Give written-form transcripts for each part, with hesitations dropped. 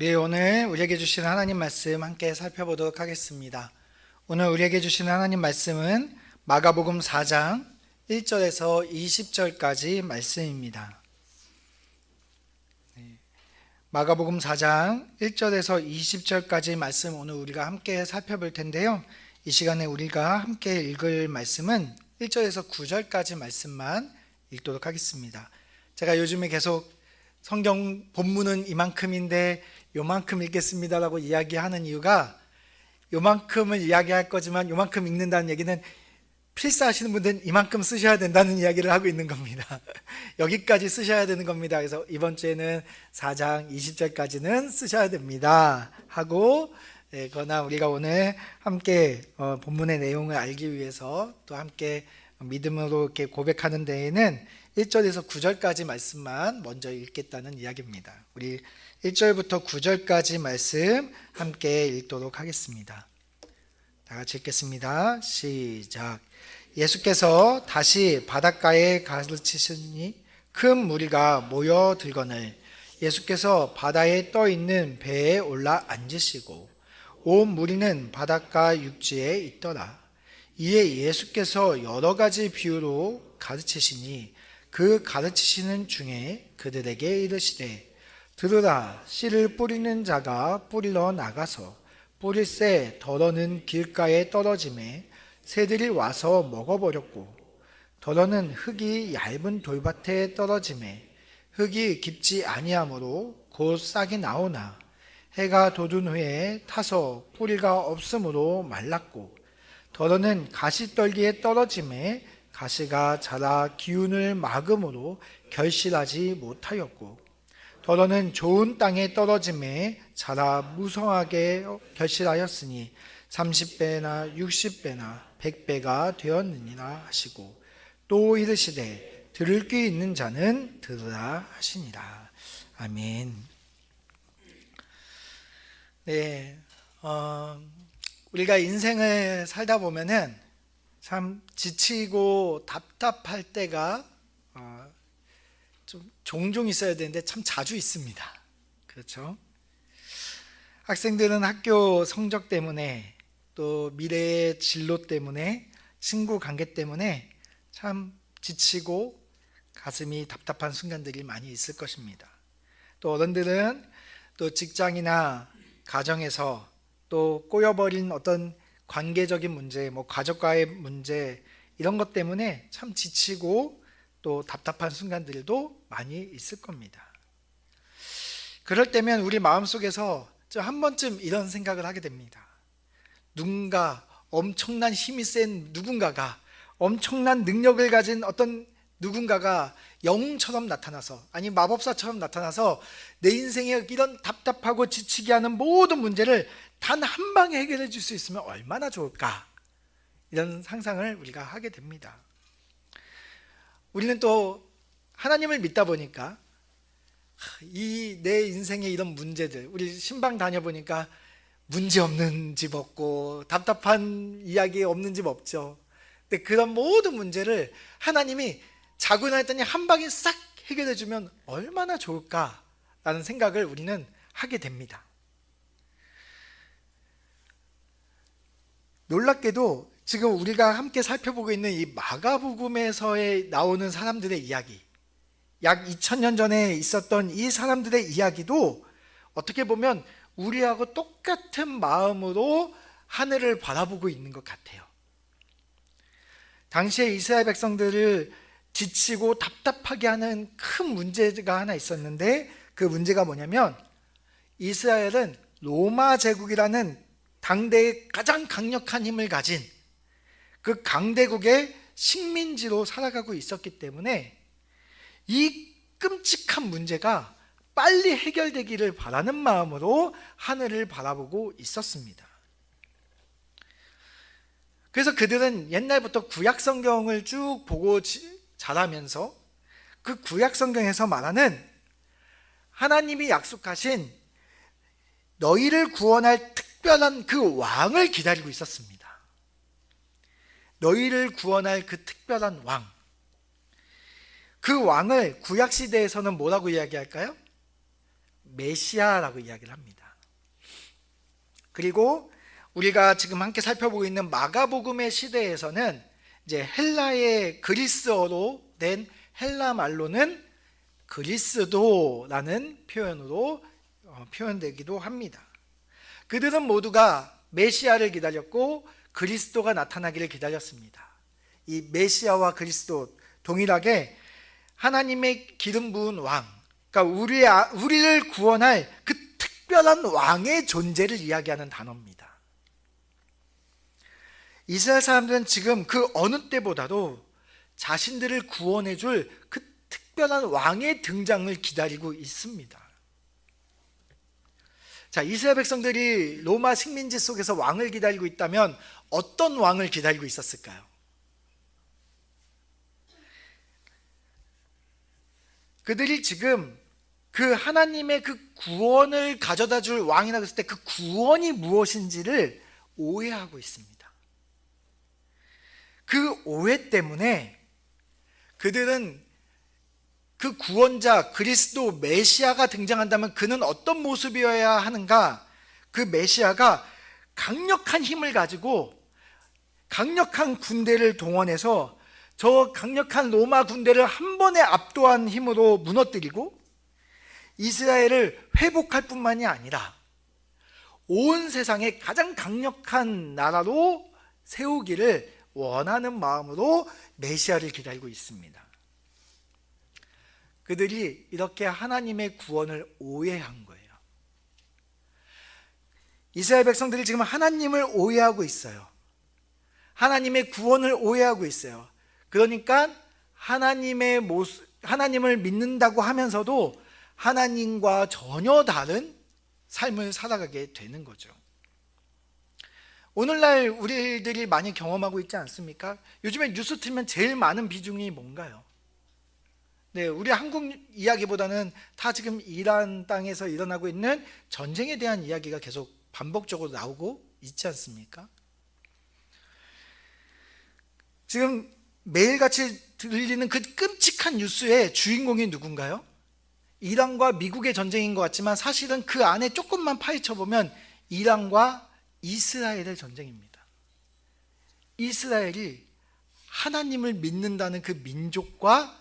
네, 오늘 우리에게 주신 하나님 말씀 함께 살펴보도록 하겠습니다. 오늘 우리에게 주신 하나님 말씀은 마가복음 4장 1절에서 20절까지 말씀입니다. 마가복음 4장 1절에서 20절까지 말씀 오늘 우리가 함께 살펴볼 텐데요. 이 시간에 우리가 함께 읽을 말씀은 1절에서 9절까지 말씀만 읽도록 하겠습니다. 제가 요즘에 계속 성경 본문은 이만큼인데 요만큼 읽겠습니다라고 이야기하는 이유가, 요만큼을 이야기할 거지만 요만큼 읽는다는 얘기는 필사하시는 분들은 이만큼 쓰셔야 된다는 이야기를 하고 있는 겁니다. 여기까지 쓰셔야 되는 겁니다. 그래서 이번 주에는 4장 20절까지는 쓰셔야 됩니다 하고, 그러나 우리가 오늘 함께 본문의 내용을 알기 위해서 또 함께 믿음으로 이렇게 고백하는 데에는 1절에서 9절까지 말씀만 먼저 읽겠다는 이야기입니다. 우리 1절부터 9절까지 말씀 함께 읽도록 하겠습니다. 다 같이 읽겠습니다. 시작. 예수께서 다시 바닷가에 가르치시니 큰 무리가 모여들거늘 예수께서 바다에 떠 있는 배에 올라 앉으시고 온 무리는 바닷가 육지에 있더라. 이에 예수께서 여러 가지 비유로 가르치시니 그 가르치시는 중에 그들에게 이르시되 들으라, 씨를 뿌리는 자가 뿌리러 나가서 뿌릴새 덜어는 길가에 떨어짐에 새들이 와서 먹어버렸고, 덜어는 흙이 얇은 돌밭에 떨어짐에 흙이 깊지 아니하므로 곧 싹이 나오나 해가 돋은 후에 타서 뿌리가 없으므로 말랐고, 덜어는 가시떨기에 떨어짐에 가시가 자라 기운을 막음으로 결실하지 못하였고, 덜어는 좋은 땅에 떨어짐에 자라 무성하게 결실하였으니 30배나 60배나 100배가 되었느니라 하시고, 또 이르시되 들을 귀 있는 자는 들으라 하시니라. 아멘. 네, 우리가 인생을 살다 보면은 참 지치고 답답할 때가 좀 종종 있어야 되는데 참 자주 있습니다. 그렇죠? 학생들은 학교 성적 때문에, 또 미래의 진로 때문에, 친구 관계 때문에 참 지치고 가슴이 답답한 순간들이 많이 있을 것입니다. 또 어른들은 또 직장이나 가정에서 또 꼬여버린 어떤 관계적인 문제, 가족과의 문제, 이런 것 때문에 참 지치고 또 답답한 순간들도 많이 있을 겁니다. 그럴 때면 우리 마음속에서 한 번쯤 이런 생각을 하게 됩니다. 누군가, 엄청난 힘이 센 누군가가, 엄청난 능력을 가진 어떤 누군가가 영웅처럼 나타나서, 아니 마법사처럼 나타나서 내 인생에 이런 답답하고 지치게 하는 모든 문제를 단 한 방에 해결해 줄 수 있으면 얼마나 좋을까, 이런 상상을 우리가 하게 됩니다. 우리는 또 하나님을 믿다 보니까 이 내 인생의 이런 문제들, 우리 신방 다녀보니까 문제 없는 집 없고 답답한 이야기 없는 집 없죠. 근데 그런 모든 문제를 하나님이 자고 일어났더니 한 방에 싹 해결해 주면 얼마나 좋을까라는 생각을 우리는 하게 됩니다. 놀랍게도 지금 우리가 함께 살펴보고 있는 이 마가복음에서에 나오는 사람들의 이야기, 약 2000년 전에 있었던 이 사람들의 이야기도 어떻게 보면 우리하고 똑같은 마음으로 하늘을 바라보고 있는 것 같아요. 당시에 이스라엘 백성들을 지치고 답답하게 하는 큰 문제가 하나 있었는데, 그 문제가 뭐냐면 이스라엘은 로마 제국이라는 당대의 가장 강력한 힘을 가진 그 강대국의 식민지로 살아가고 있었기 때문에 이 끔찍한 문제가 빨리 해결되기를 바라는 마음으로 하늘을 바라보고 있었습니다. 그래서 그들은 옛날부터 구약 성경을 쭉 보고 자라면서 그 구약 성경에서 말하는 하나님이 약속하신 너희를 구원할 특별한 그 왕을 기다리고 있었습니다. 너희를 구원할 그 특별한 왕, 그 왕을 구약시대에서는 뭐라고 이야기할까요? 메시아라고 이야기를 합니다. 그리고 우리가 지금 함께 살펴보고 있는 마가복음의 시대에서는 이제 헬라의 그리스어로 된 헬라 말로는 그리스도라는 표현으로 표현되기도 합니다. 그들은 모두가 메시아를 기다렸고 그리스도가 나타나기를 기다렸습니다. 이 메시아와 그리스도 동일하게 하나님의 기름 부은 왕, 그러니까 우리를 구원할 그 특별한 왕의 존재를 이야기하는 단어입니다. 이스라엘 사람들은 지금 그 어느 때보다도 자신들을 구원해 줄 그 특별한 왕의 등장을 기다리고 있습니다. 자, 이스라엘 백성들이 로마 식민지 속에서 왕을 기다리고 있다면 어떤 왕을 기다리고 있었을까요? 그들이 지금 그 하나님의 그 구원을 가져다 줄 왕이라고 했을 때 그 구원이 무엇인지를 오해하고 있습니다. 그 오해 때문에 그들은 그 구원자 그리스도 메시아가 등장한다면 그는 어떤 모습이어야 하는가? 그 메시아가 강력한 힘을 가지고 강력한 군대를 동원해서 저 강력한 로마 군대를 한 번에 압도한 힘으로 무너뜨리고 이스라엘을 회복할 뿐만이 아니라 온 세상에 가장 강력한 나라로 세우기를 원하는 마음으로 메시아를 기다리고 있습니다. 그들이 이렇게 하나님의 구원을 오해한 거예요. 이스라엘 백성들이 지금 하나님을 오해하고 있어요. 하나님의 구원을 오해하고 있어요. 그러니까 하나님을 믿는다고 하면서도 하나님과 전혀 다른 삶을 살아가게 되는 거죠. 오늘날 우리들이 많이 경험하고 있지 않습니까? 요즘에 뉴스 틀면 제일 많은 비중이 뭔가요? 네, 우리 한국 이야기보다는 다 지금 이란 땅에서 일어나고 있는 전쟁에 대한 이야기가 계속 반복적으로 나오고 있지 않습니까? 지금 매일같이 들리는 그 끔찍한 뉴스의 주인공이 누군가요? 이란과 미국의 전쟁인 것 같지만 사실은 그 안에 조금만 파헤쳐보면 이란과 이스라엘의 전쟁입니다. 이스라엘이 하나님을 믿는다는 그 민족과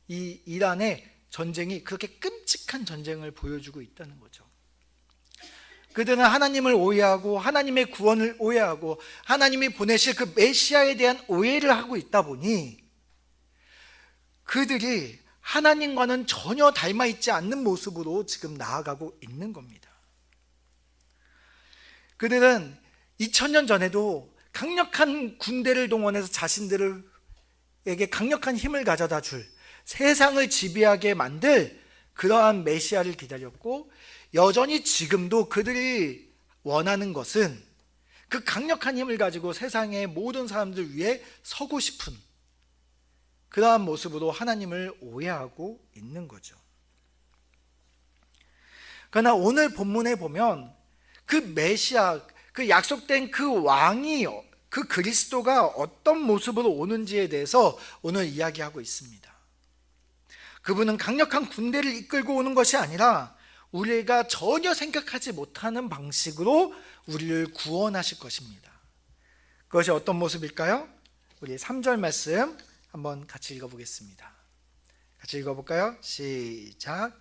이 이란의 전쟁이 그렇게 끔찍한 전쟁을 보여주고 있다는 거죠. 그들은 하나님을 오해하고 하나님의 구원을 오해하고 하나님이 보내실 그 메시아에 대한 오해를 하고 있다 보니 그들이 하나님과는 전혀 닮아 있지 않는 모습으로 지금 나아가고 있는 겁니다. 그들은 2000년 전에도 강력한 군대를 동원해서 자신들에게 강력한 힘을 가져다 줄 세상을 지배하게 만들 그러한 메시아를 기다렸고 여전히 지금도 그들이 원하는 것은 그 강력한 힘을 가지고 세상의 모든 사람들 위해 서고 싶은 그러한 모습으로 하나님을 오해하고 있는 거죠. 그러나 오늘 본문에 보면 그 메시아, 그 약속된 그 왕이 그 그리스도가 어떤 모습으로 오는지에 대해서 오늘 이야기하고 있습니다. 그분은 강력한 군대를 이끌고 오는 것이 아니라 우리가 전혀 생각하지 못하는 방식으로 우리를 구원하실 것입니다. 그것이 어떤 모습일까요? 우리 3절 말씀 한번 같이 읽어보겠습니다. 같이 읽어볼까요? 시작.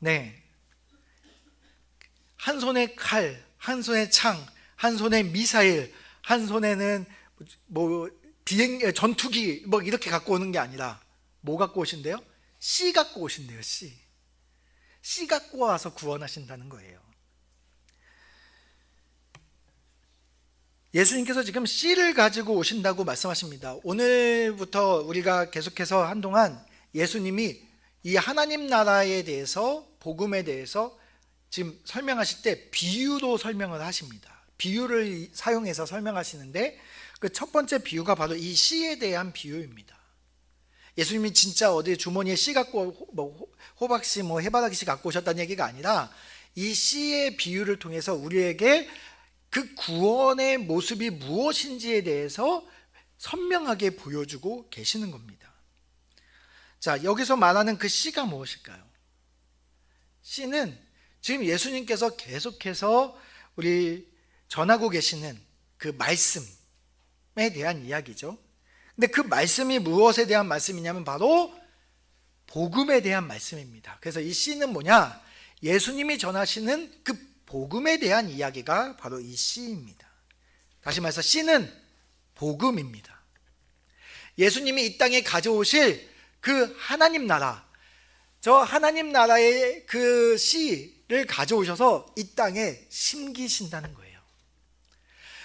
네, 한 손에 칼, 한 손에 창, 한 손에 미사일, 한 손에는 전투기 이렇게 갖고 오는 게 아니라 뭐 갖고 오신대요? 씨 갖고 오신대요. 씨 갖고 와서 구원하신다는 거예요. 예수님께서 지금 씨를 가지고 오신다고 말씀하십니다. 오늘부터 우리가 계속해서 한동안 예수님이 이 하나님 나라에 대해서 복음에 대해서 지금 설명하실 때 비유로 설명을 하십니다. 비유를 사용해서 설명하시는데 그 첫 번째 비유가 바로 이 씨에 대한 비유입니다. 예수님이 진짜 어디 주머니에 씨 갖고 호박씨 해바라기씨 갖고 오셨다는 얘기가 아니라 이 씨의 비유를 통해서 우리에게 그 구원의 모습이 무엇인지에 대해서 선명하게 보여주고 계시는 겁니다. 자, 여기서 말하는 그 씨가 무엇일까요? 씨는 지금 예수님께서 계속해서 우리 전하고 계시는 그 말씀에 대한 이야기죠. 근데 그 말씀이 무엇에 대한 말씀이냐면 바로 복음에 대한 말씀입니다. 그래서 이 씨는 뭐냐? 예수님이 전하시는 그 복음에 대한 이야기가 바로 이 씨입니다. 다시 말해서 씨는 복음입니다. 예수님이 이 땅에 가져오실 그 하나님 나라, 저 하나님 나라의 그 씨를 가져오셔서 이 땅에 심기신다는 거예요.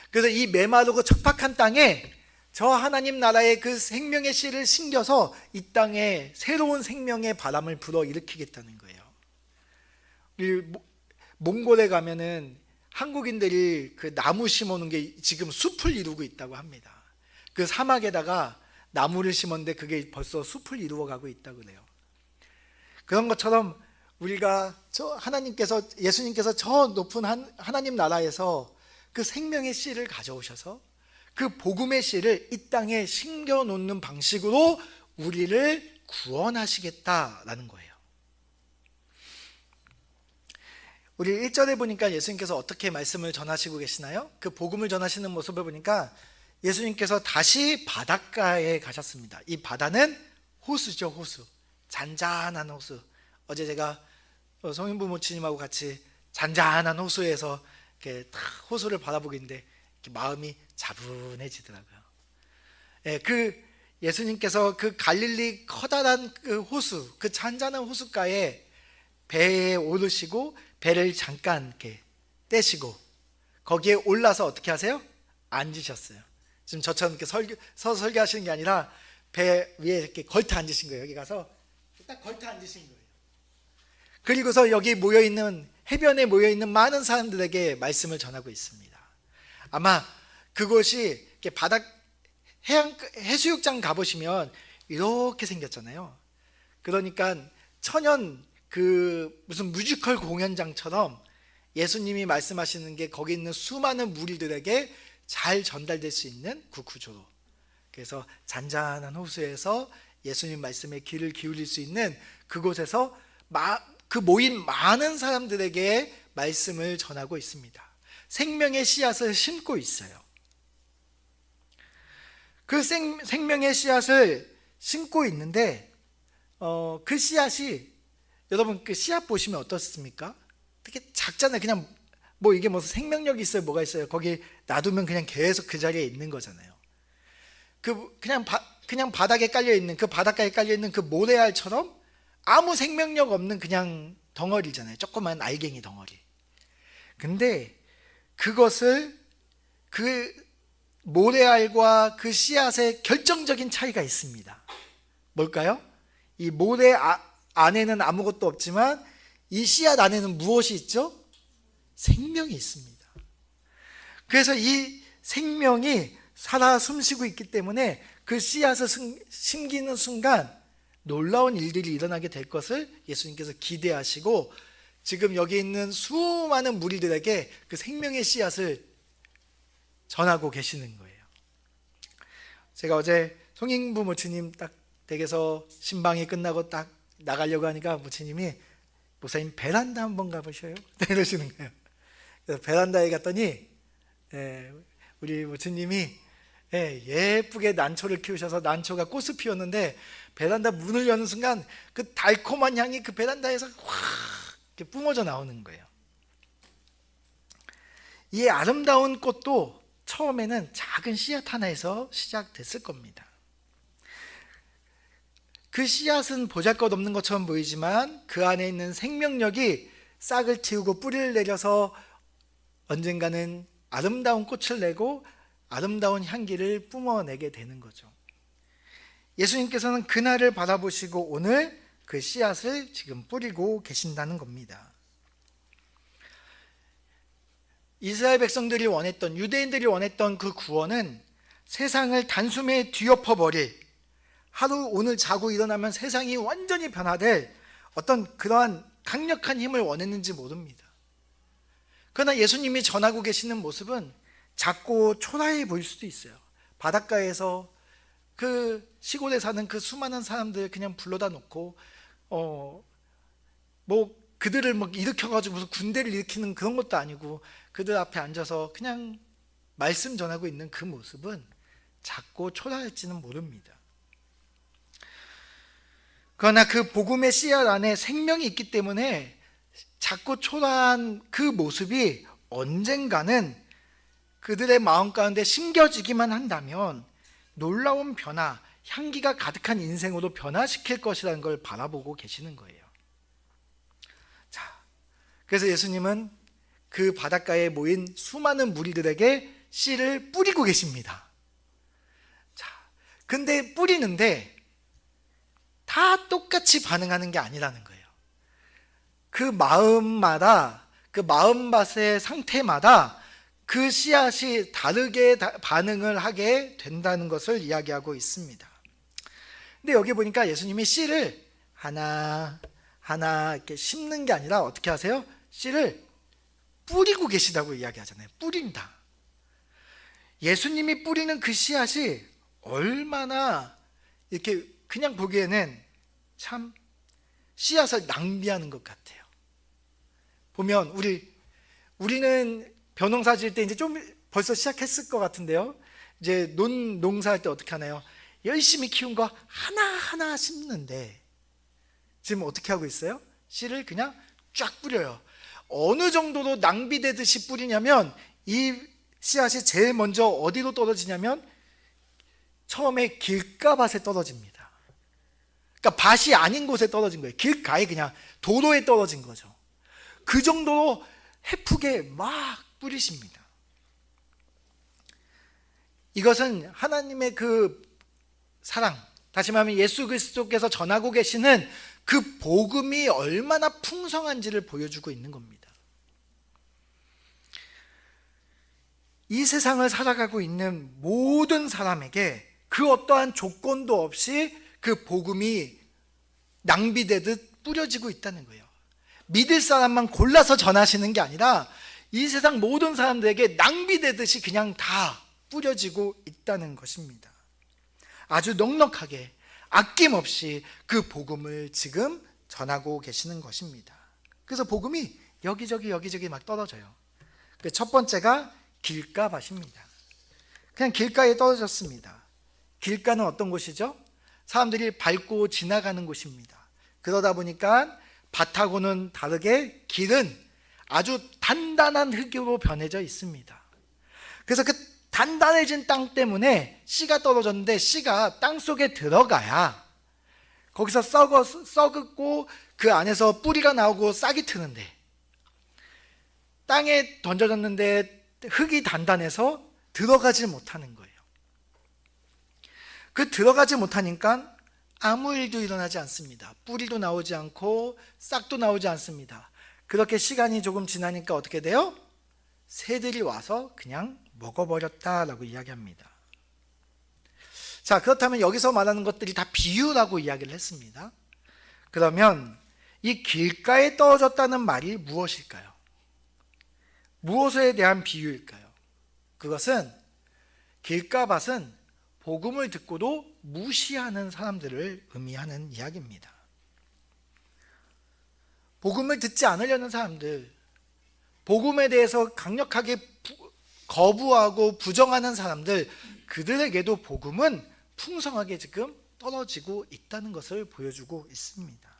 그래서 이 메마르고 척박한 땅에 저 하나님 나라의 그 생명의 씨를 심겨서 이 땅에 새로운 생명의 바람을 불어일으키겠다는 거예요. 우리 몽골에 가면은 한국인들이 그 나무 심어놓은 게 지금 숲을 이루고 있다고 합니다. 그 사막에다가 나무를 심었는데 그게 벌써 숲을 이루어가고 있다고 그래요. 그런 것처럼 우리가 예수님께서 저 높은 하나님 나라에서 그 생명의 씨를 가져오셔서 그 복음의 씨를 이 땅에 심겨놓는 방식으로 우리를 구원하시겠다라는 거예요. 우리 1절에 보니까 예수님께서 어떻게 말씀을 전하시고 계시나요? 그 복음을 전하시는 모습을 보니까 예수님께서 다시 바닷가에 가셨습니다. 이 바다는 호수죠, 호수. 잔잔한 호수. 어제 제가 성인부 모치님하고 같이 잔잔한 호수에서 이렇게 탁 호수를 바라보고 있는데 마음이 차분해지더라고요. 예, 그 예수님께서 그 갈릴리 커다란 그 호수, 그 잔잔한 호숫가에 배에 오르시고 배를 잠깐 이렇게 떼시고 거기에 올라서 어떻게 하세요? 앉으셨어요. 지금 저처럼 이렇게 서서 설교하시는 게 아니라 배 위에 이렇게 걸터 앉으신 거예요. 여기 가서 딱 걸터 앉으신 거예요. 그리고서 여기 모여있는 해변에 모여있는 많은 사람들에게 말씀을 전하고 있습니다. 아마 그곳이 이렇게 해수욕장 가보시면 이렇게 생겼잖아요. 그러니까 천연 그 무슨 뮤지컬 공연장처럼 예수님이 말씀하시는 게 거기 있는 수많은 무리들에게 잘 전달될 수 있는 그 구조로, 그래서 잔잔한 호수에서 예수님 말씀에 귀를 기울일 수 있는 그곳에서 그 모인 많은 사람들에게 말씀을 전하고 있습니다. 생명의 씨앗을 심고 있어요. 그 생명의 씨앗을 심고 있는데 그 씨앗이, 여러분 그 씨앗 보시면 어떻습니까? 되게 작잖아요. 그냥 뭐 이게 무슨 생명력이 있어요, 뭐가 있어요? 거기 놔두면 그냥 계속 그 자리에 있는 거잖아요. 그냥 바닥에 깔려 있는, 그 바닷가에 깔려 있는 그 모래알처럼 아무 생명력 없는 그냥 덩어리잖아요. 조그만 알갱이 덩어리. 근데 그것을 그 모래알과 그 씨앗의 결정적인 차이가 있습니다. 뭘까요? 이 모래 안에는 아무것도 없지만 이 씨앗 안에는 무엇이 있죠? 생명이 있습니다. 그래서 이 생명이 살아 숨쉬고 있기 때문에 그 씨앗을 심기는 순간 놀라운 일들이 일어나게 될 것을 예수님께서 기대하시고 지금 여기 있는 수많은 무리들에게 그 생명의 씨앗을 전하고 계시는 거예요. 제가 어제 송인부 모치님 딱 댁에서 신방이 끝나고 딱 나가려고 하니까 모치님이 목사님 베란다 한번 가보셔요? 이러시는 거예요. 그래서 베란다에 갔더니 우리 모치님이 예쁘게 난초를 키우셔서 난초가 꽃을 피웠는데 베란다 문을 여는 순간 그 달콤한 향이 그 베란다에서 확 이렇게 뿜어져 나오는 거예요. 이 아름다운 꽃도 처음에는 작은 씨앗 하나에서 시작됐을 겁니다. 그 씨앗은 보잘것없는 것처럼 보이지만 그 안에 있는 생명력이 싹을 틔우고 뿌리를 내려서 언젠가는 아름다운 꽃을 내고 아름다운 향기를 뿜어내게 되는 거죠. 예수님께서는 그날을 바라보시고 오늘 그 씨앗을 지금 뿌리고 계신다는 겁니다. 이스라엘 백성들이 원했던, 유대인들이 원했던 그 구원은 세상을 단숨에 뒤엎어버릴, 하루 오늘 자고 일어나면 세상이 완전히 변화될 어떤 그러한 강력한 힘을 원했는지 모릅니다. 그러나 예수님이 전하고 계시는 모습은 작고 초라해 보일 수도 있어요. 바닷가에서 그 시골에 사는 그 수많은 사람들 그냥 불러다 놓고 뭐 그들을 막 일으켜가지고 무슨 군대를 일으키는 그런 것도 아니고 그들 앞에 앉아서 그냥 말씀 전하고 있는 그 모습은 작고 초라할지는 모릅니다. 그러나 그 복음의 씨앗 안에 생명이 있기 때문에 작고 초라한 그 모습이 언젠가는 그들의 마음 가운데 심겨지기만 한다면 놀라운 변화, 향기가 가득한 인생으로 변화시킬 것이라는 걸 바라보고 계시는 거예요. 자, 그래서 예수님은 그 바닷가에 모인 수많은 무리들에게 씨를 뿌리고 계십니다. 자, 근데 뿌리는데 다 똑같이 반응하는 게 아니라는 거예요. 그 마음마다, 그 마음밭의 상태마다 그 씨앗이 다르게 반응을 하게 된다는 것을 이야기하고 있습니다. 근데 여기 보니까 예수님이 씨를 하나 이렇게 심는 게 아니라 어떻게 하세요? 씨를 뿌리고 계시다고 이야기하잖아요. 뿌린다. 예수님이 뿌리는 그 씨앗이 얼마나 이렇게 그냥 보기에는 참 씨앗을 낭비하는 것 같아요. 보면 우리는 벼농사 지을 때 이제 좀 벌써 시작했을 것 같은데요. 이제 농사할 때 어떻게 하나요? 열심히 키운 거 하나하나 심는데 지금 어떻게 하고 있어요? 씨를 그냥 쫙 뿌려요. 어느 정도로 낭비되듯이 뿌리냐면 이 씨앗이 제일 먼저 어디로 떨어지냐면 처음에 길가밭에 떨어집니다. 그러니까 밭이 아닌 곳에 떨어진 거예요. 길가에 그냥 도로에 떨어진 거죠. 그 정도로 해프게 막 뿌리십니다. 이것은 하나님의 그 사랑, 다시 말하면 예수 그리스도께서 전하고 계시는 그 복음이 얼마나 풍성한지를 보여주고 있는 겁니다. 이 세상을 살아가고 있는 모든 사람에게 그 어떠한 조건도 없이 그 복음이 낭비되듯 뿌려지고 있다는 거예요. 믿을 사람만 골라서 전하시는 게 아니라 이 세상 모든 사람들에게 낭비되듯이 그냥 다 뿌려지고 있다는 것입니다. 아주 넉넉하게 아낌없이 그 복음을 지금 전하고 계시는 것입니다. 그래서 복음이 여기저기 막 떨어져요. 첫 번째가 길가밭입니다. 그냥 길가에 떨어졌습니다. 길가는 어떤 곳이죠? 사람들이 밟고 지나가는 곳입니다. 그러다 보니까 밭하고는 다르게 길은 아주 단단한 흙으로 변해져 있습니다. 그래서 그 단단해진 땅 때문에 씨가 떨어졌는데 씨가 땅 속에 들어가야 거기서 썩고 그 안에서 뿌리가 나오고 싹이 트는데 땅에 던져졌는데 흙이 단단해서 들어가지 못하는 거예요. 그 들어가지 못하니까 아무 일도 일어나지 않습니다. 뿌리도 나오지 않고 싹도 나오지 않습니다. 그렇게 시간이 조금 지나니까 어떻게 돼요? 새들이 와서 그냥 먹어버렸다라고 이야기합니다. 자, 그렇다면 여기서 말하는 것들이 다 비유라고 이야기를 했습니다. 그러면 이 길가에 떨어졌다는 말이 무엇일까요? 무엇에 대한 비유일까요? 그것은 길가밭은 복음을 듣고도 무시하는 사람들을 의미하는 이야기입니다. 복음을 듣지 않으려는 사람들, 복음에 대해서 강력하게 거부하고 부정하는 사람들, 그들에게도 복음은 풍성하게 지금 떨어지고 있다는 것을 보여주고 있습니다.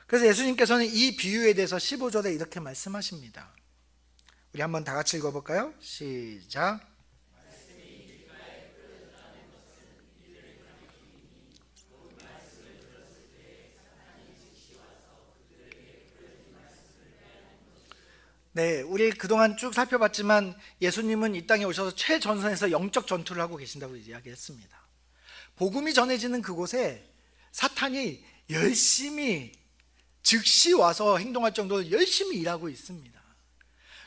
그래서 예수님께서는 이 비유에 대해서 15절에 이렇게 말씀하십니다. 우리 한번 다 같이 읽어볼까요? 시작. 네, 우리 그동안 쭉 살펴봤지만 예수님은 이 땅에 오셔서 최전선에서 영적 전투를 하고 계신다고 이야기했습니다. 복음이 전해지는 그곳에 사탄이 열심히 즉시 와서 행동할 정도로 열심히 일하고 있습니다.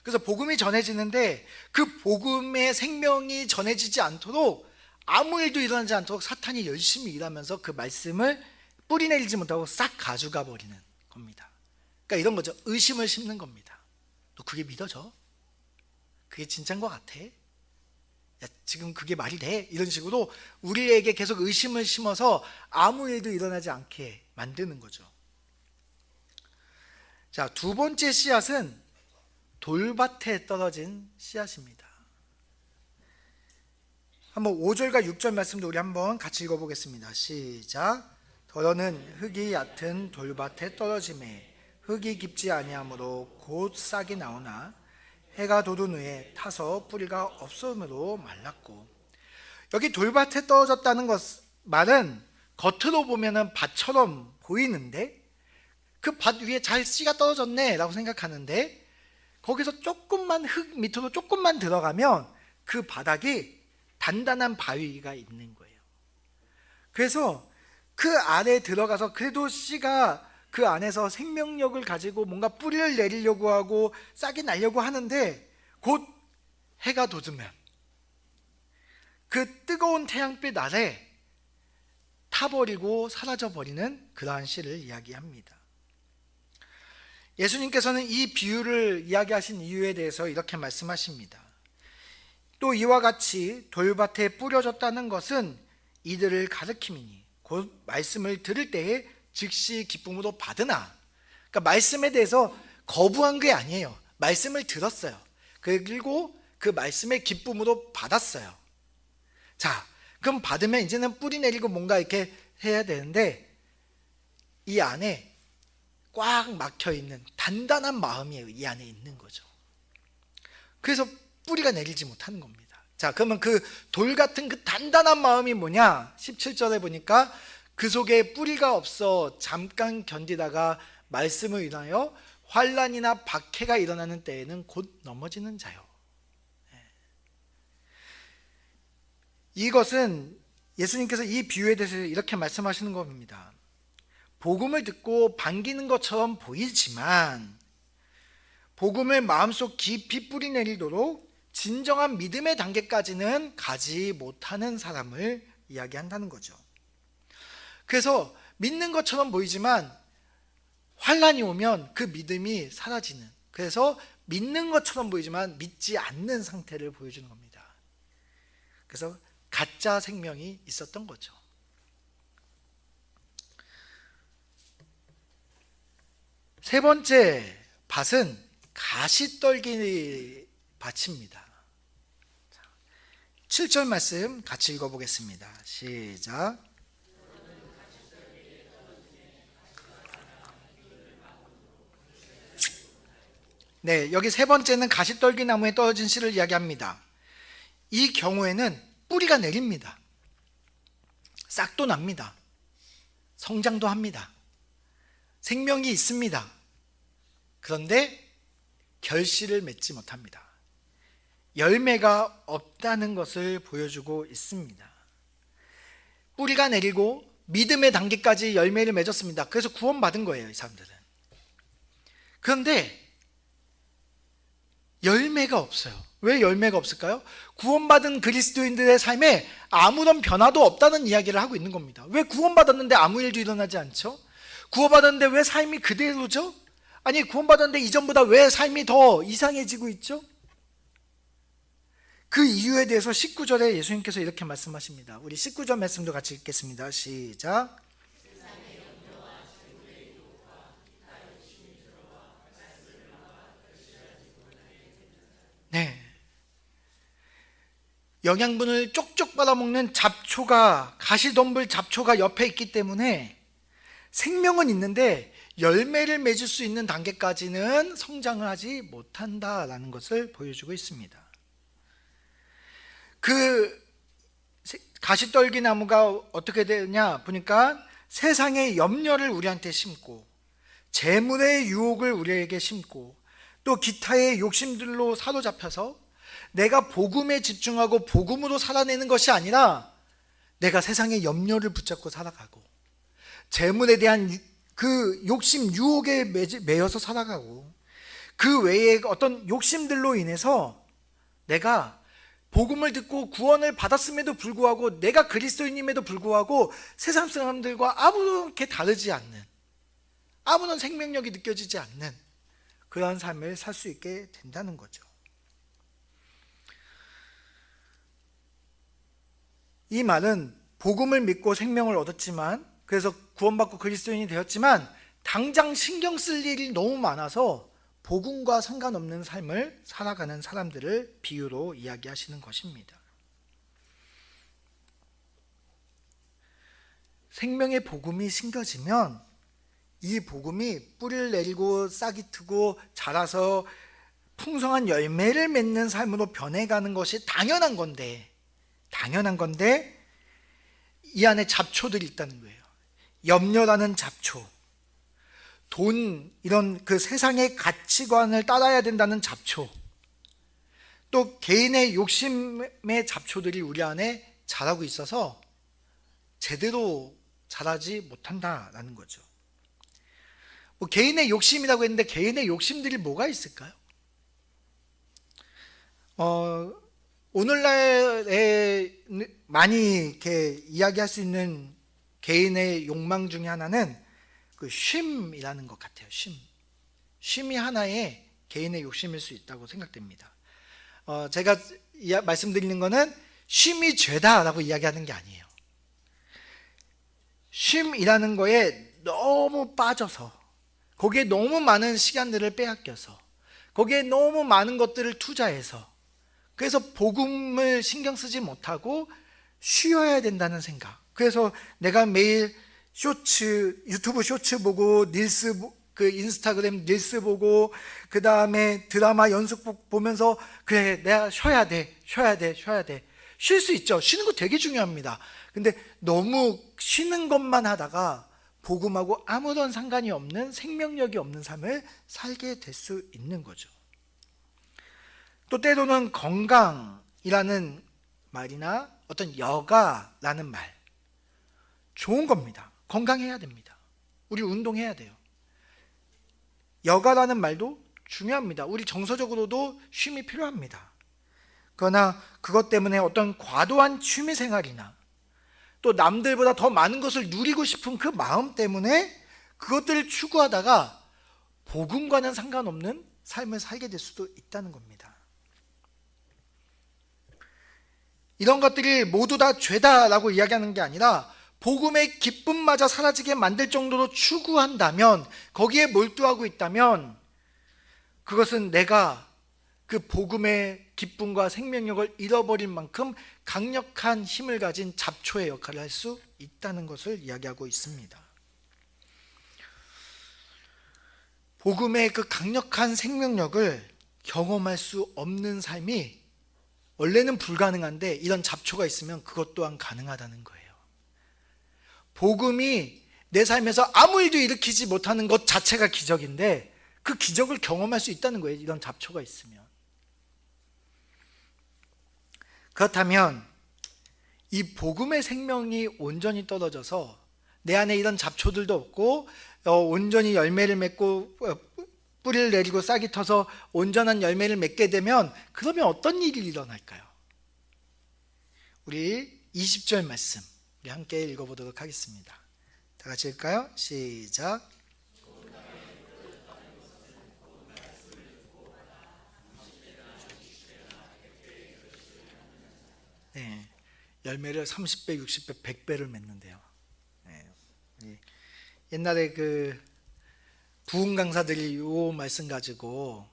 그래서 복음이 전해지는데 그 복음의 생명이 전해지지 않도록 아무 일도 일어나지 않도록 사탄이 열심히 일하면서 그 말씀을 뿌리내리지 못하고 싹 가져가 버리는 겁니다. 그러니까 이런 거죠. 의심을 심는 겁니다. 너 그게 믿어져? 그게 진짜인 것 같아? 야, 지금 그게 말이 돼? 이런 식으로 우리에게 계속 의심을 심어서 아무 일도 일어나지 않게 만드는 거죠. 자, 두 번째 씨앗은 돌밭에 떨어진 씨앗입니다. 한번 5절과 6절 말씀도 우리 한번 같이 읽어보겠습니다. 시작. 더러는 흙이 얕은 돌밭에 떨어짐에 흙이 깊지 아니하므로 곧 싹이 나오나 해가 돋은 후에 타서 뿌리가 없음으로 말랐고. 여기 돌밭에 떨어졌다는 말은 겉으로 보면은 밭처럼 보이는데 그 밭 위에 잘 씨가 떨어졌네 라고 생각하는데 거기서 조금만 흙 밑으로 조금만 들어가면 그 바닥이 단단한 바위가 있는 거예요. 그래서 그 안에 들어가서 그래도 씨가 그 안에서 생명력을 가지고 뭔가 뿌리를 내리려고 하고 싹이 나려고 하는데 곧 해가 돋으면 그 뜨거운 태양빛 아래 타버리고 사라져버리는 그러한 씨를 이야기합니다. 예수님께서는 이 비유를 이야기하신 이유에 대해서 이렇게 말씀하십니다. 또 이와 같이 돌밭에 뿌려졌다는 것은 이들을 가르킴이니 곧 말씀을 들을 때에 즉시 기쁨으로 받으나. 그러니까 말씀에 대해서 거부한 게 아니에요. 말씀을 들었어요. 그리고 그 말씀의 기쁨으로 받았어요. 자, 그럼 받으면 이제는 뿌리 내리고 뭔가 이렇게 해야 되는데 이 안에 꽉 막혀 있는 단단한 마음이 이 안에 있는 거죠. 그래서 뿌리가 내리지 못하는 겁니다. 자, 그러면 그 돌 같은 그 단단한 마음이 뭐냐? 17절에 보니까 그 속에 뿌리가 없어 잠깐 견디다가 말씀을 인하여 환난이나 박해가 일어나는 때에는 곧 넘어지는 자요. 이것은 예수님께서 이 비유에 대해서 이렇게 말씀하시는 겁니다. 복음을 듣고 반기는 것처럼 보이지만 복음을 마음속 깊이 뿌리내리도록 진정한 믿음의 단계까지는 가지 못하는 사람을 이야기한다는 거죠. 그래서 믿는 것처럼 보이지만 환난이 오면 그 믿음이 사라지는, 그래서 믿는 것처럼 보이지만 믿지 않는 상태를 보여주는 겁니다. 그래서 가짜 생명이 있었던 거죠. 세 번째 밭은 가시떨기 밭입니다. 7절 말씀 같이 읽어보겠습니다. 시작. 네, 여기 세 번째는 가시떨기 나무에 떨어진 씨를 이야기합니다. 이 경우에는 뿌리가 내립니다. 싹도 납니다. 성장도 합니다. 생명이 있습니다. 그런데 결실을 맺지 못합니다. 열매가 없다는 것을 보여주고 있습니다. 뿌리가 내리고 믿음의 단계까지 열매를 맺었습니다. 그래서 구원받은 거예요, 이 사람들은. 그런데 열매가 없어요. 왜 열매가 없을까요? 구원받은 그리스도인들의 삶에 아무런 변화도 없다는 이야기를 하고 있는 겁니다. 왜 구원받았는데 아무 일도 일어나지 않죠? 구원받았는데 왜 삶이 그대로죠? 아니, 구원받았는데 이전보다 왜 삶이 더 이상해지고 있죠? 그 이유에 대해서 19절에 예수님께서 이렇게 말씀하십니다. 우리 19절 말씀도 같이 읽겠습니다. 시작. 네, 영양분을 쪽쪽 빨아먹는 잡초가, 가시덤불 잡초가 옆에 있기 때문에 생명은 있는데 열매를 맺을 수 있는 단계까지는 성장을 하지 못한다라는 것을 보여주고 있습니다. 그 가시떨기 나무가 어떻게 되냐 보니까 세상의 염려를 우리한테 심고 재물의 유혹을 우리에게 심고 또 기타의 욕심들로 사로잡혀서 내가 복음에 집중하고 복음으로 살아내는 것이 아니라 내가 세상의 염려를 붙잡고 살아가고 재물에 대한 그 욕심 유혹에 매여서 살아가고 그 외에 어떤 욕심들로 인해서 내가 복음을 듣고 구원을 받았음에도 불구하고 내가 그리스도인임에도 불구하고 세상 사람들과 아무렇게 다르지 않는, 아무런 생명력이 느껴지지 않는 그러한 삶을 살 수 있게 된다는 거죠. 이 말은 복음을 믿고 생명을 얻었지만, 그래서 구원받고 그리스도인이 되었지만 당장 신경 쓸 일이 너무 많아서 복음과 상관없는 삶을 살아가는 사람들을 비유로 이야기하시는 것입니다. 생명의 복음이 심겨지면 이 복음이 뿌리를 내리고 싹이 트고 자라서 풍성한 열매를 맺는 삶으로 변해가는 것이 당연한 건데 이 안에 잡초들이 있다는 거예요. 염려라는 잡초, 돈, 이런 그 세상의 가치관을 따라야 된다는 잡초, 또 개인의 욕심의 잡초들이 우리 안에 자라고 있어서 제대로 자라지 못한다라는 거죠. 뭐 개인의 욕심이라고 했는데 개인의 욕심들이 뭐가 있을까요? 오늘날에 많이 이렇게 이야기할 수 있는 개인의 욕망 중에 하나는 그 쉼이라는 것 같아요. 쉼이 하나의 개인의 욕심일 수 있다고 생각됩니다. 제가 말씀드리는 거는 쉼이 죄다라고 이야기하는 게 아니에요. 쉼이라는 거에 너무 빠져서, 거기에 너무 많은 시간들을 빼앗겨서, 거기에 너무 많은 것들을 투자해서, 그래서 복음을 신경 쓰지 못하고 쉬어야 된다는 생각. 그래서 내가 매일 유튜브 쇼츠 보고 인스타그램 릴스 보고 그 다음에 드라마 연속곡 보면서 그래 내가 쉬어야 돼. 쉴 수 있죠. 쉬는 거 되게 중요합니다. 근데 너무 쉬는 것만 하다가 복음하고 아무런 상관이 없는, 생명력이 없는 삶을 살게 될 수 있는 거죠. 또 때로는 건강이라는 말이나 어떤 여가라는 말, 좋은 겁니다. 건강해야 됩니다. 우리 운동해야 돼요. 여가라는 말도 중요합니다. 우리 정서적으로도 쉼이 필요합니다. 그러나 그것 때문에 어떤 과도한 취미 생활이나 또 남들보다 더 많은 것을 누리고 싶은 그 마음 때문에 그것들을 추구하다가 복음과는 상관없는 삶을 살게 될 수도 있다는 겁니다. 이런 것들이 모두 다 죄다라고 이야기하는 게 아니라 복음의 기쁨마저 사라지게 만들 정도로 추구한다면, 거기에 몰두하고 있다면 그것은 내가 그 복음의 기쁨과 생명력을 잃어버릴 만큼 강력한 힘을 가진 잡초의 역할을 할 수 있다는 것을 이야기하고 있습니다. 복음의 그 강력한 생명력을 경험할 수 없는 삶이 원래는 불가능한데 이런 잡초가 있으면 그것 또한 가능하다는 거예요. 복음이 내 삶에서 아무 일도 일으키지 못하는 것 자체가 기적인데 그 기적을 경험할 수 있다는 거예요. 이런 잡초가 있으면. 그렇다면 이 복음의 생명이 온전히 떨어져서 내 안에 이런 잡초들도 없고 온전히 열매를 맺고 뿌리를 내리고 싹이 터서 온전한 열매를 맺게 되면 그러면 어떤 일이 일어날까요? 우리 20절 말씀 우리 함께 읽어보도록 하겠습니다. 다 같이 읽을까요? 시작. 네, 열매를 30배, 60배, 100배를 맺는데요. 네, 옛날에 그 부흥 강사들이 이 말씀 가지고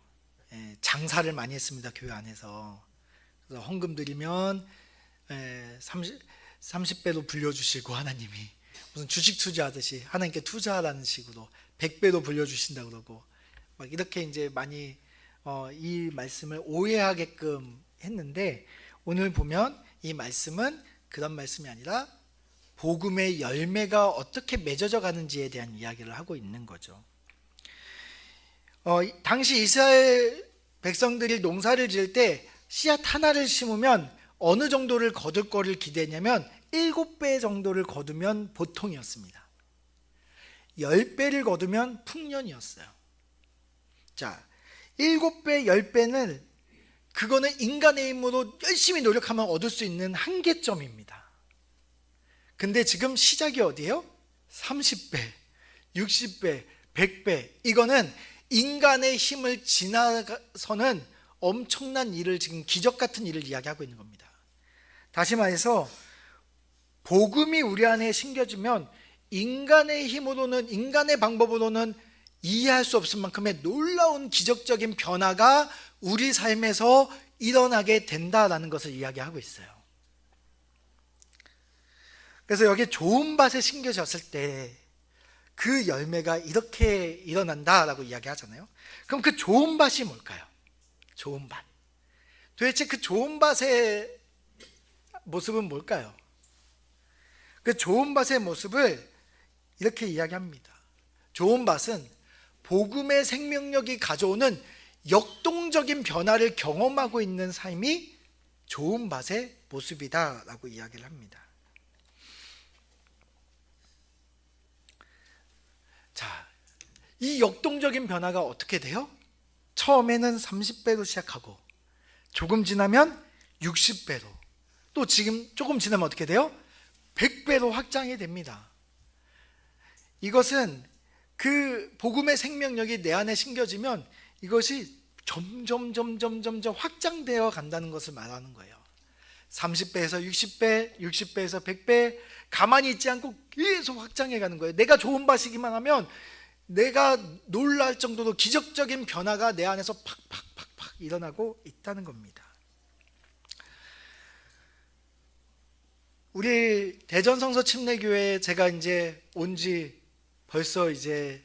장사를 많이 했습니다. 교회 안에서. 그래서 헌금 드리면 30배로 불려주시고, 하나님이 무슨 주식 투자하듯이 하나님께 투자하라는 식으로 100배로 불려주신다고 그러고 막 이렇게 이제 많이 이 말씀을 오해하게끔 했는데, 오늘 보면 이 말씀은 그런 말씀이 아니라 복음의 열매가 어떻게 맺어져 가는지에 대한 이야기를 하고 있는 거죠. 당시 이스라엘 백성들이 농사를 지을 때 씨앗 하나를 심으면 어느 정도를 거둘 거를 기대했냐면 7배 정도를 거두면 보통이었습니다. 10배를 거두면 풍년이었어요. 자, 7배, 10배는 그거는 인간의 힘으로 열심히 노력하면 얻을 수 있는 한계점입니다. 근데 지금 시작이 어디예요? 30배, 60배, 100배. 이거는 인간의 힘을 지나서는 엄청난 일을, 지금 기적 같은 일을 이야기하고 있는 겁니다. 다시 말해서 복음이 우리 안에 심겨지면 인간의 힘으로는, 인간의 방법으로는 이해할 수 없을 만큼의 놀라운 기적적인 변화가 우리 삶에서 일어나게 된다라는 것을 이야기하고 있어요. 그래서 여기 좋은 밭에 심겨졌을 때 그 열매가 이렇게 일어난다라고 이야기하잖아요. 그럼 그 좋은 밭이 뭘까요? 좋은 밭. 도대체 그 좋은 밭의 모습은 뭘까요? 그 좋은 밭의 모습을 이렇게 이야기합니다. 좋은 밭은 복음의 생명력이 가져오는 역동적인 변화를 경험하고 있는 삶이 좋은 밭의 모습이다라고 이야기를 합니다. 자, 이 역동적인 변화가 어떻게 돼요? 처음에는 30배로 시작하고 조금 지나면 60배로, 또 지금 조금 지나면 어떻게 돼요? 100배로 확장이 됩니다. 이것은 그 복음의 생명력이 내 안에 심겨지면 이것이 점점 확장되어 간다는 것을 말하는 거예요. 30배에서 60배, 60배에서 100배, 가만히 있지 않고 계속 확장해 가는 거예요. 내가 좋은 밭이기만 하면 내가 놀랄 정도로 기적적인 변화가 내 안에서 팍팍팍팍 일어나고 있다는 겁니다. 우리 대전성서 침례교회에 제가 이제 온 지 벌써 이제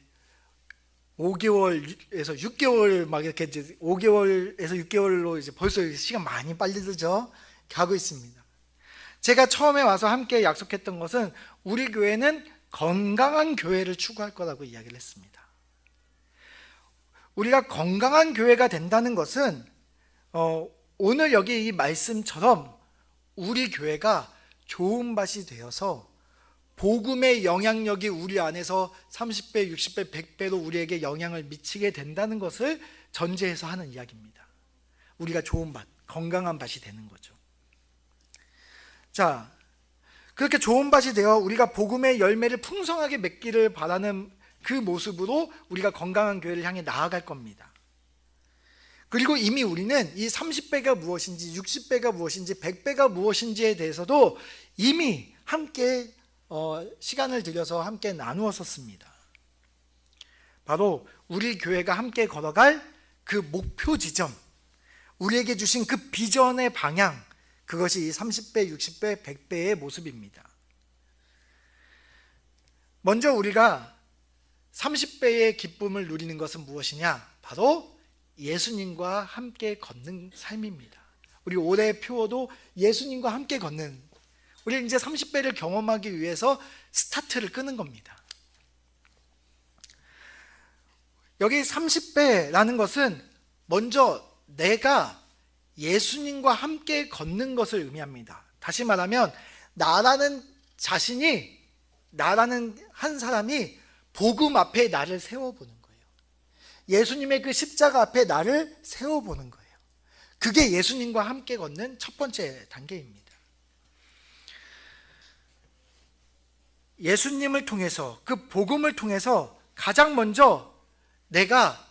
5개월에서 6개월 막 이렇게 이제 5개월에서 6개월로 이제 벌써 시간 많이 빨리 들죠. 가고 있습니다. 제가 처음에 와서 함께 약속했던 것은 우리 교회는 건강한 교회를 추구할 거라고 이야기를 했습니다. 우리가 건강한 교회가 된다는 것은 오늘 여기 이 말씀처럼 우리 교회가 좋은 밭이 되어서 복음의 영향력이 우리 안에서 30배, 60배, 100배로 우리에게 영향을 미치게 된다는 것을 전제해서 하는 이야기입니다. 우리가 좋은 밭, 건강한 밭이 되는 거죠. 자, 그렇게 좋은 밭이 되어 우리가 복음의 열매를 풍성하게 맺기를 바라는 그 모습으로 우리가 건강한 교회를 향해 나아갈 겁니다. 그리고 이미 우리는 이 30배가 무엇인지, 60배가 무엇인지, 100배가 무엇인지에 대해서도 이미 함께 시간을 들여서 함께 나누었었습니다. 바로 우리 교회가 함께 걸어갈 그 목표 지점, 우리에게 주신 그 비전의 방향, 그것이 30배, 60배, 100배의 모습입니다. 먼저 우리가 30배의 기쁨을 누리는 것은 무엇이냐? 바로 예수님과 함께 걷는 삶입니다. 우리 올해의 표어도 예수님과 함께 걷는, 우리 이제 30배를 경험하기 위해서 스타트를 끄는 겁니다. 여기 30배라는 것은 먼저 내가 예수님과 함께 걷는 것을 의미합니다. 다시 말하면 나라는 자신이, 나라는 한 사람이 복음 앞에 나를 세워보는 거예요. 예수님의 그 십자가 앞에 나를 세워보는 거예요. 그게 예수님과 함께 걷는 첫 번째 단계입니다. 예수님을 통해서, 그 복음을 통해서 가장 먼저 내가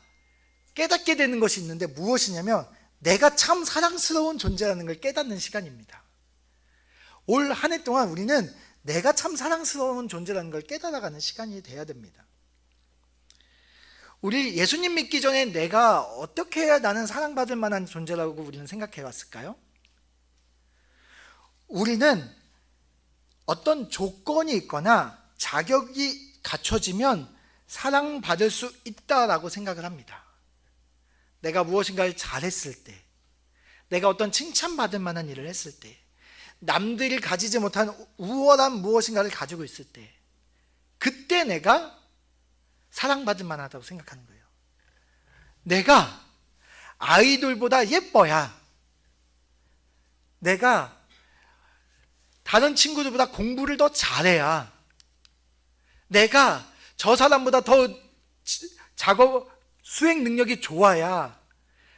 깨닫게 되는 것이 있는데 무엇이냐면 내가 참 사랑스러운 존재라는 걸 깨닫는 시간입니다. 올 한 해 동안 우리는 내가 참 사랑스러운 존재라는 걸 깨달아가는 시간이 돼야 됩니다. 우리 예수님 믿기 전에 내가 어떻게 해야 나는 사랑받을 만한 존재라고 우리는 생각해 왔을까요? 우리는 어떤 조건이 있거나 자격이 갖춰지면 사랑받을 수 있다라고 생각을 합니다. 내가 무엇인가를 잘했을 때, 내가 어떤 칭찬받을 만한 일을 했을 때, 남들이 가지지 못한 우월한 무엇인가를 가지고 있을 때, 그때 내가 사랑받을 만하다고 생각하는 거예요. 내가 아이돌보다 예뻐야, 내가 다른 친구들보다 공부를 더 잘해야, 내가 저 사람보다 더 작업 수행 능력이 좋아야,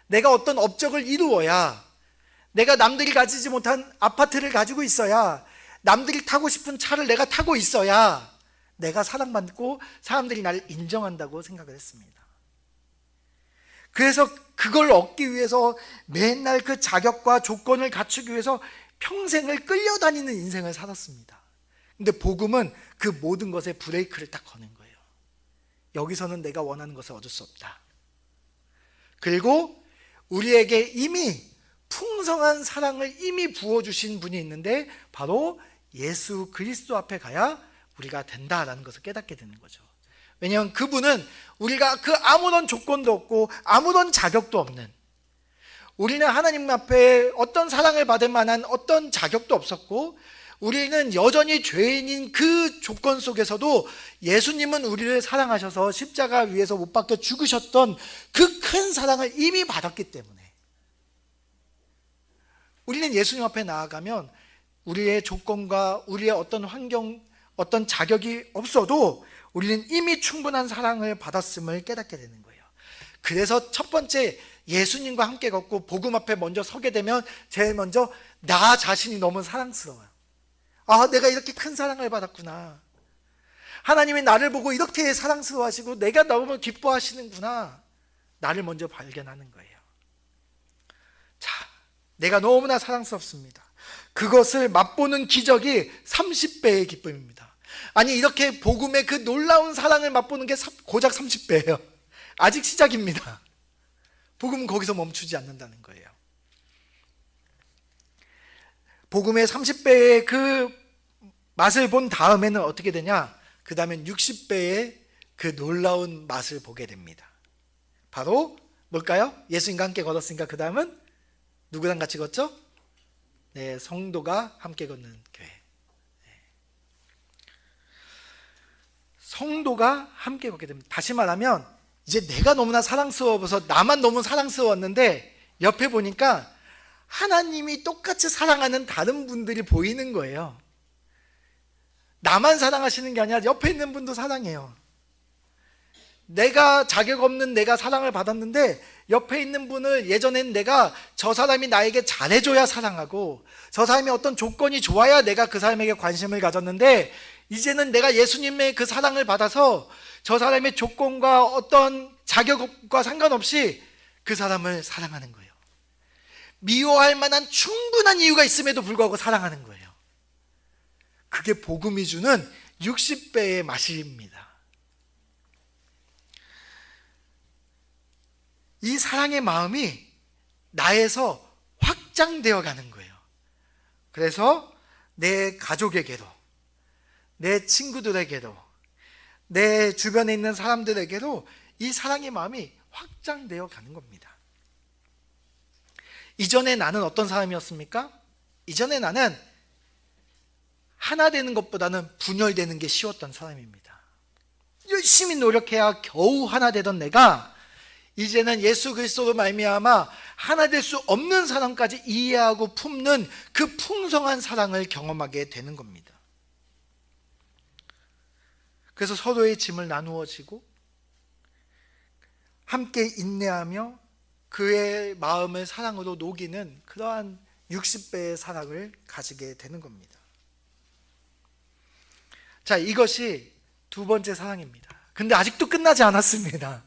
내가 어떤 업적을 이루어야, 내가 남들이 가지지 못한 아파트를 가지고 있어야, 남들이 타고 싶은 차를 내가 타고 있어야 내가 사랑받고 사람들이 나를 인정한다고 생각을 했습니다. 그래서 그걸 얻기 위해서 맨날 그 자격과 조건을 갖추기 위해서 평생을 끌려다니는 인생을 살았습니다. 근데 복음은 그 모든 것에 브레이크를 딱 거는 거예요. 여기서는 내가 원하는 것을 얻을 수 없다. 그리고 우리에게 이미 풍성한 사랑을 이미 부어주신 분이 있는데 바로 예수 그리스도 앞에 가야 우리가 된다라는 것을 깨닫게 되는 거죠. 왜냐하면 그분은 우리가 그 아무런 조건도 없고 아무런 자격도 없는, 우리는 하나님 앞에 어떤 사랑을 받을 만한 어떤 자격도 없었고 우리는 여전히 죄인인 그 조건 속에서도 예수님은 우리를 사랑하셔서 십자가 위에서 못 박혀 죽으셨던 그 큰 사랑을 이미 받았기 때문에 우리는 예수님 앞에 나아가면 우리의 조건과 우리의 어떤 환경, 어떤 자격이 없어도 우리는 이미 충분한 사랑을 받았음을 깨닫게 되는 거예요. 그래서 첫 번째, 예수님과 함께 걷고 복음 앞에 먼저 서게 되면 제일 먼저 나 자신이 너무 사랑스러워요. 아, 내가 이렇게 큰 사랑을 받았구나. 하나님이 나를 보고 이렇게 사랑스러워하시고 내가 너무 기뻐하시는구나. 나를 먼저 발견하는 거예요. 자, 내가 너무나 사랑스럽습니다. 그것을 맛보는 기적이 30배의 기쁨입니다. 아니, 이렇게 복음의 그 놀라운 사랑을 맛보는 게 고작 30배예요. 아직 시작입니다. 복음은 거기서 멈추지 않는다는 거예요. 복음의 30배의 그 맛을 본 다음에는 어떻게 되냐? 그 다음엔 60배의 그 놀라운 맛을 보게 됩니다. 바로 뭘까요? 예수님과 함께 걸었으니까 그 다음은 누구랑 같이 걷죠? 네, 성도가 함께 걷는 교회. 네. 성도가 함께 걷게 됩니다. 다시 말하면 이제 내가 너무나 사랑스러워서 나만 너무 사랑스러웠는데 옆에 보니까 하나님이 똑같이 사랑하는 다른 분들이 보이는 거예요. 나만 사랑하시는 게 아니라 옆에 있는 분도 사랑해요. 내가 자격 없는 내가 사랑을 받았는데 옆에 있는 분을 예전엔 내가 저 사람이 나에게 잘해줘야 사랑하고 저 사람이 어떤 조건이 좋아야 내가 그 사람에게 관심을 가졌는데 이제는 내가 예수님의 그 사랑을 받아서 저 사람의 조건과 어떤 자격과 상관없이 그 사람을 사랑하는 거예요. 미워할 만한 충분한 이유가 있음에도 불구하고 사랑하는 거예요. 그게 복음이 주는 60배의 맛입니다. 이 사랑의 마음이 나에서 확장되어 가는 거예요. 그래서 내 가족에게도, 내 친구들에게도, 내 주변에 있는 사람들에게도 이 사랑의 마음이 확장되어 가는 겁니다. 이전에 나는 어떤 사람이었습니까? 이전에 나는 하나 되는 것보다는 분열되는 게 쉬웠던 사람입니다. 열심히 노력해야 겨우 하나 되던 내가 이제는 예수 그리스도로 말미암아 하나 될 수 없는 사랑까지 이해하고 품는 그 풍성한 사랑을 경험하게 되는 겁니다. 그래서 서로의 짐을 나누어지고 함께 인내하며 그의 마음을 사랑으로 녹이는 그러한 60배의 사랑을 가지게 되는 겁니다. 자, 이것이 두 번째 사랑입니다. 근데 아직도 끝나지 않았습니다.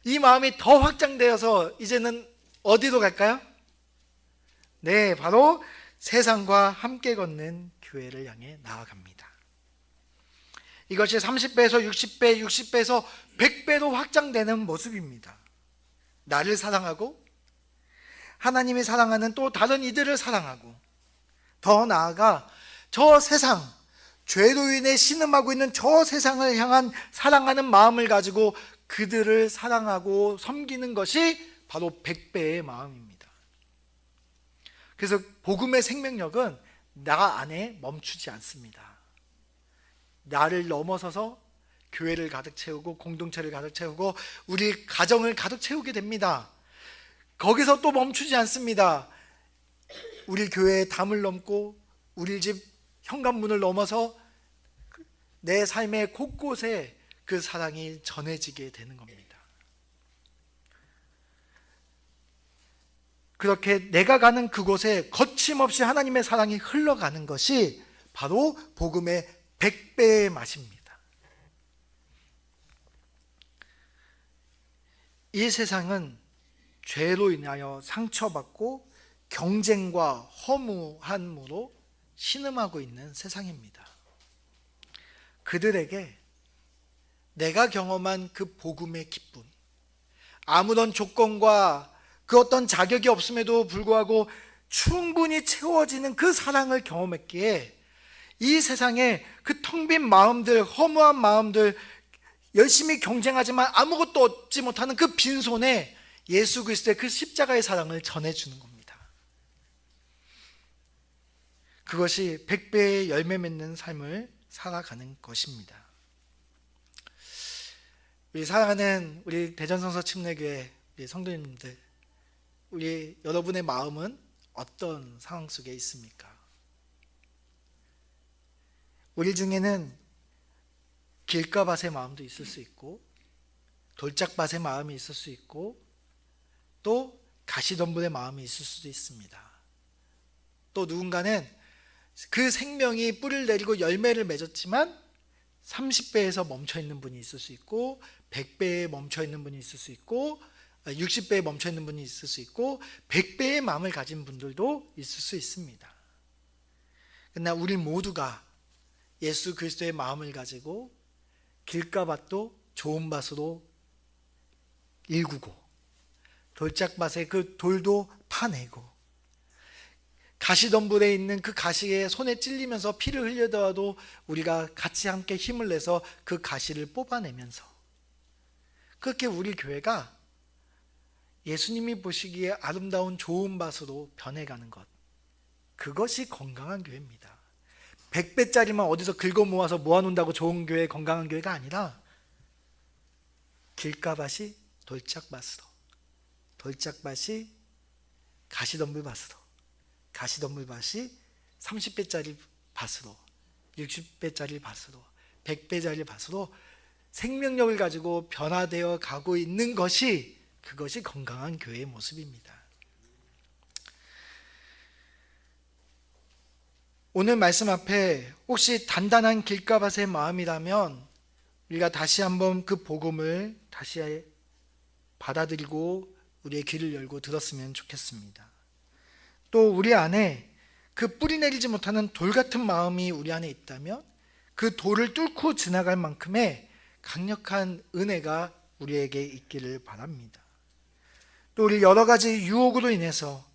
이 마음이 더 확장되어서 이제는 어디로 갈까요? 네, 바로 세상과 함께 걷는 교회를 향해 나아갑니다. 이것이 30배에서 60배, 60배에서 100배로 확장되는 모습입니다. 나를 사랑하고 하나님이 사랑하는 또 다른 이들을 사랑하고 더 나아가 저 세상, 죄로 인해 신음하고 있는 저 세상을 향한 사랑하는 마음을 가지고 그들을 사랑하고 섬기는 것이 바로 100배의 마음입니다. 그래서 복음의 생명력은 나 안에 멈추지 않습니다. 나를 넘어서서 교회를 가득 채우고 공동체를 가득 채우고 우리 가정을 가득 채우게 됩니다. 거기서 또 멈추지 않습니다. 우리 교회의 담을 넘고 우리 집 현관문을 넘어서 내 삶의 곳곳에 그 사랑이 전해지게 되는 겁니다. 그렇게 내가 가는 그곳에 거침없이 하나님의 사랑이 흘러가는 것이 바로 복음의 100배의 맛입니다. 이 세상은 죄로 인하여 상처받고 경쟁과 허무함으로 신음하고 있는 세상입니다. 그들에게 내가 경험한 그 복음의 기쁨, 아무런 조건과 그 어떤 자격이 없음에도 불구하고 충분히 채워지는 그 사랑을 경험했기에 이 세상에 그 텅 빈 마음들, 허무한 마음들, 열심히 경쟁하지만 아무것도 얻지 못하는 그 빈손에 예수 그리스도의 그 십자가의 사랑을 전해주는 겁니다. 그것이 100배의 열매 맺는 삶을 살아가는 것입니다. 우리 사랑하는 우리 대전성서 침례교회 우리 성도님들, 우리 여러분의 마음은 어떤 상황 속에 있습니까? 우리 중에는 길가밭의 마음도 있을 수 있고, 돌짝밭의 마음이 있을 수 있고, 또 가시덤불의 마음이 있을 수도 있습니다. 또 누군가는 그 생명이 뿌리를 내리고 열매를 맺었지만 30배에서 멈춰있는 분이 있을 수 있고, 100배에 멈춰있는 분이 있을 수 있고, 60배에 멈춰있는 분이 있을 수 있고, 100배의 마음을 가진 분들도 있을 수 있습니다. 그러나 우리 모두가 예수 그리스도의 마음을 가지고 길가밭도 좋은 밭으로 일구고, 돌짝밭에 그 돌도 파내고, 가시덤불에 있는 그 가시에 손에 찔리면서 피를 흘리더라도 우리가 같이 함께 힘을 내서 그 가시를 뽑아내면서, 그렇게 우리 교회가 예수님이 보시기에 아름다운 좋은 밭으로 변해가는 것, 그것이 건강한 교회입니다. 100배짜리만 어디서 긁어 모아서 모아놓는다고 좋은 교회, 건강한 교회가 아니라 길가밭이 돌짝밭으로, 돌짝밭이 가시덤불밭으로, 가시덤불밭이 30배짜리 밭으로, 60배짜리 밭으로, 100배짜리 밭으로 생명력을 가지고 변화되어 가고 있는 것이, 그것이 건강한 교회의 모습입니다. 오늘 말씀 앞에 혹시 단단한 길가밭의 마음이라면 우리가 다시 한번 그 복음을 다시 받아들이고 우리의 귀를 열고 들었으면 좋겠습니다. 또 우리 안에 그 뿌리 내리지 못하는 돌 같은 마음이 우리 안에 있다면 그 돌을 뚫고 지나갈 만큼의 강력한 은혜가 우리에게 있기를 바랍니다. 또 우리 여러 가지 유혹으로 인해서,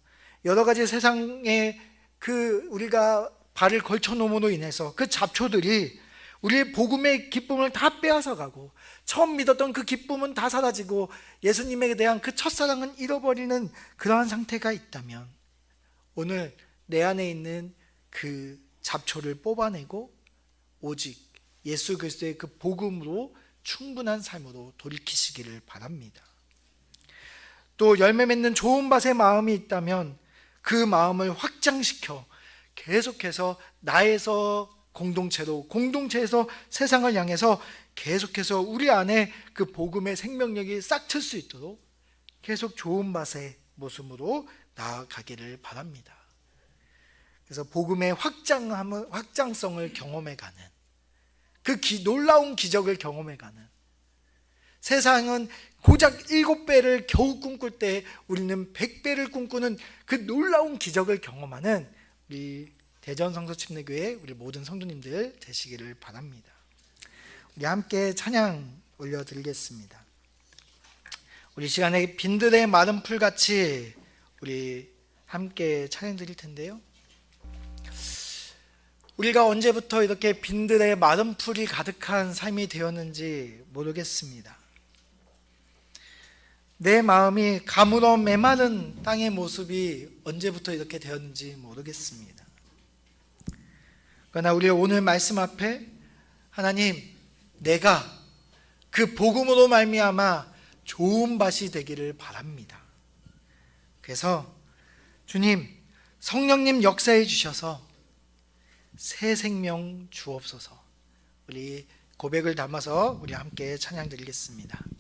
여러 가지 세상에 그 우리가 발을 걸쳐 놓음으로 인해서 그 잡초들이 우리의 복음의 기쁨을 다 빼앗아 가고, 처음 믿었던 그 기쁨은 다 사라지고 예수님에 대한 그 첫사랑은 잃어버리는 그러한 상태가 있다면, 오늘 내 안에 있는 그 잡초를 뽑아내고 오직 예수 그리스도의 그 복음으로 충분한 삶으로 돌이키시기를 바랍니다. 또 열매 맺는 좋은 밭의 마음이 있다면 그 마음을 확장시켜 계속해서 나에서 공동체로, 공동체에서 세상을 향해서 계속해서 우리 안에 그 복음의 생명력이 싹틀 수 있도록 계속 좋은 밭의 모습으로 나아가기를 바랍니다. 그래서 복음의 확장성을 경험해가는, 그 놀라운 기적을 경험해가는, 세상은 고작 7배를 겨우 꿈꿀 때 우리는 100배를 꿈꾸는 그 놀라운 기적을 경험하는 우리 대전성서 침례교회 우리 모든 성도님들 되시기를 바랍니다. 우리 함께 찬양 올려드리겠습니다. 우리 시간에 빈들의 마른 풀같이 우리 함께 찬양 드릴 텐데요, 우리가 언제부터 이렇게 빈들의 마른 풀이 가득한 삶이 되었는지 모르겠습니다. 내 마음이 가물어 메마른 땅의 모습이 언제부터 이렇게 되었는지 모르겠습니다. 그러나 우리 오늘 말씀 앞에 하나님, 내가 그 복음으로 말미암아 좋은 밭이 되기를 바랍니다. 그래서 주님, 성령님 역사해 주셔서 새 생명 주옵소서. 우리 고백을 담아서 우리 함께 찬양 드리겠습니다.